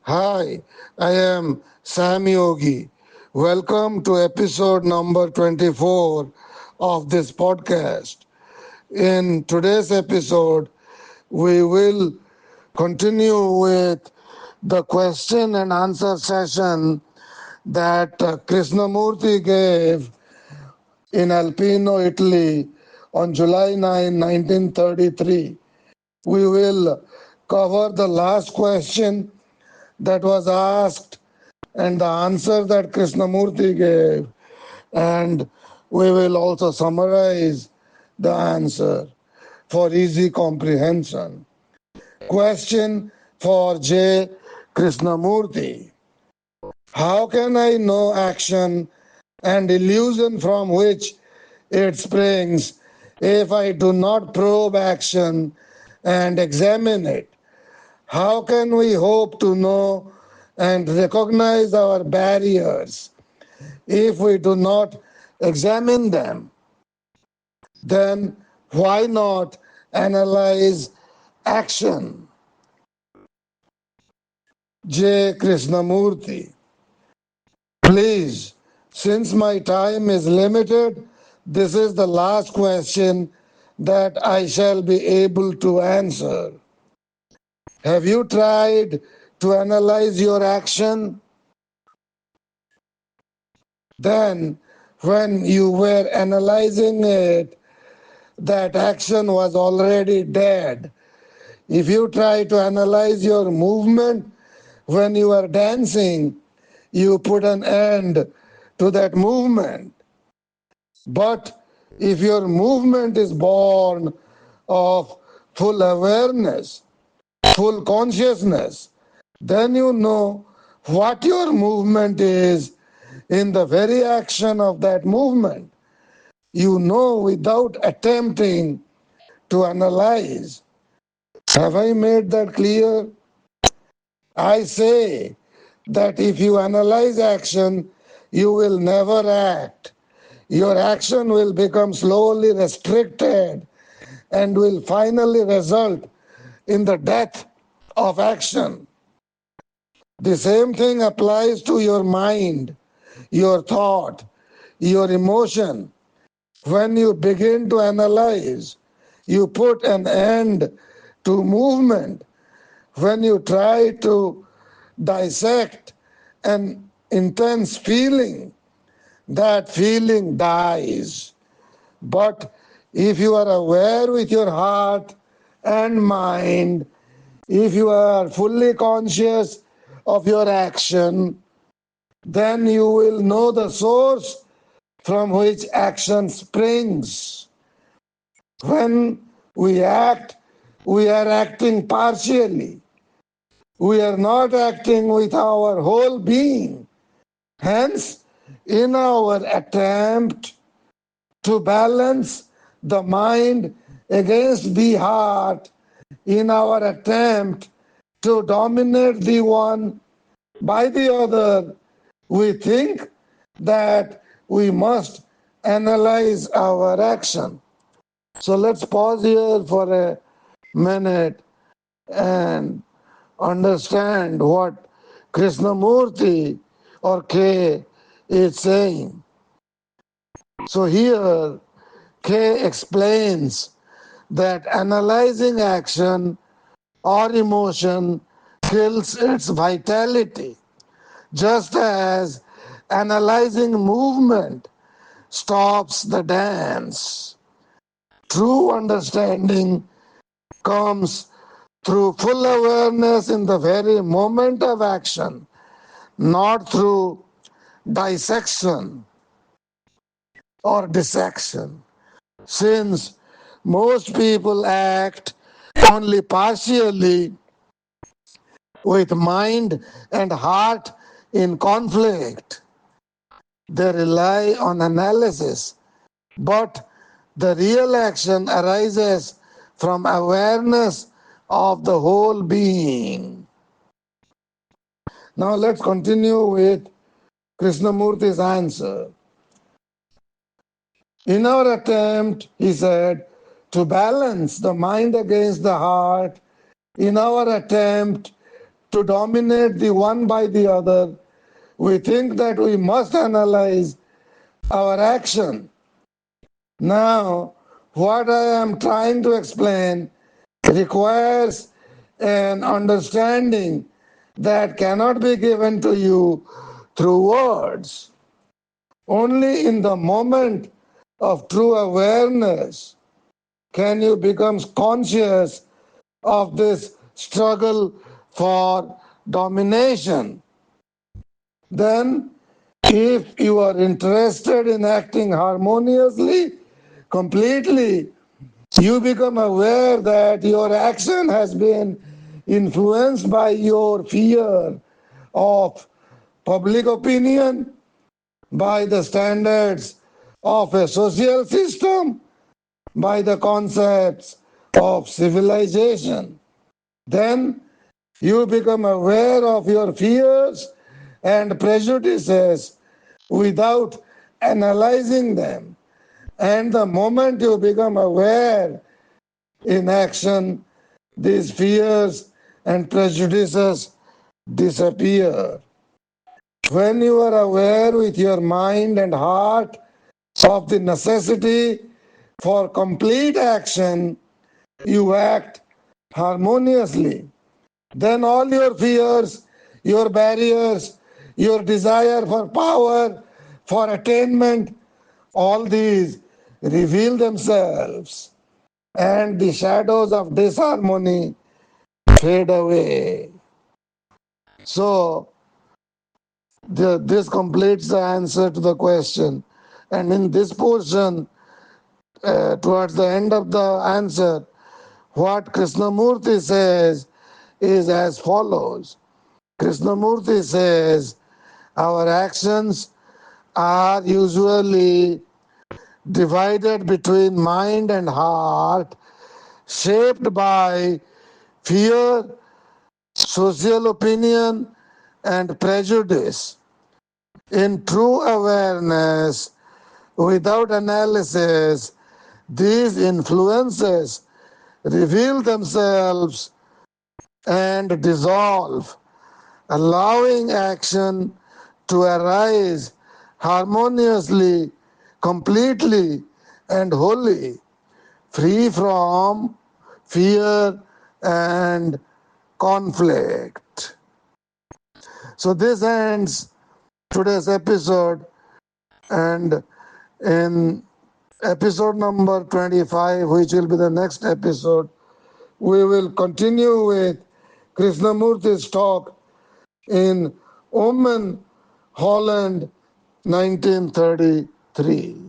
Hi, I am Sam Yogi. Welcome to episode number 24 of this podcast. In today's episode, we will continue with the question and answer session that Krishnamurti gave in Alpino, Italy on July 9, 1933. We will cover the last question that was asked and the answer that Krishnamurti gave, and we will also summarize the answer for easy comprehension. Question for J. Krishnamurti. How can I know action and illusion from which it springs if I do not probe action and examine it? How can we hope to know and recognize our barriers if we do not examine them? Then why not analyze action? J. Krishnamurti. Please, since my time is limited, this is the last question that I shall be able to answer. Have you tried to analyze your action? Then, when you were analyzing it, that action was already dead. If you try to analyze your movement when you are dancing, you put an end to that movement. But if your movement is born of full awareness, full consciousness, then you know what your movement is in the very action of that movement. You know without attempting to analyze. Have I made that clear? I say that if you analyze action, you will never act. Your action will become slowly restricted and will finally result in the death of action. The same thing applies to your mind, your thought, your emotion. When you begin to analyze, you put an end to movement. When you try to dissect an intense feeling, that feeling dies. But if you are aware with your heart and mind, if you are fully conscious of your action, then you will know the source from which action springs. When we act, we are acting partially. We are not acting with our whole being. Hence, in our attempt to balance the mind against the heart, in our attempt to dominate the one by the other, we think that we must analyze our action. So let's pause here for a minute and understand what Krishnamurti or K is saying. So here K explains that analyzing action or emotion kills its vitality, just as analyzing movement stops the dance. True understanding comes through full awareness in the very moment of action, not through dissection or dissection. Since most people act only partially with mind and heart in conflict, they rely on analysis, but the real action arises from awareness of the whole being. Now let's continue with Krishnamurti's answer. In our attempt, he said, to balance the mind against the heart, in our attempt to dominate the one by the other, we think that we must analyze our action. Now, what I am trying to explain requires an understanding that cannot be given to you through words. Only in the moment of true awareness can you become conscious of this struggle for domination. Then, if you are interested in acting harmoniously, completely, you become aware that your action has been influenced by your fear of public opinion, by the standards of a social system, by the concepts of civilization. Then you become aware of your fears and prejudices without analyzing them. And the moment you become aware in action, these fears and prejudices disappear. When you are aware with your mind and heart of the necessity for complete action, you act harmoniously. Then all your fears, your barriers, your desire for power, for attainment, all these reveal themselves, and the shadows of disharmony fade away. So, this completes the answer to the question. And in this portion, towards the end of the answer, what Krishnamurti says is as follows. Krishnamurti says, our actions are usually divided between mind and heart, shaped by fear, social opinion, and prejudice. In true awareness, without analysis, these influences reveal themselves and dissolve, allowing action to arise harmoniously, completely, and wholly, free from fear and conflict. So, this ends today's episode, and in episode number 25, which will be the next episode, we will continue with Krishnamurti's talk in Oman, Holland, 1933.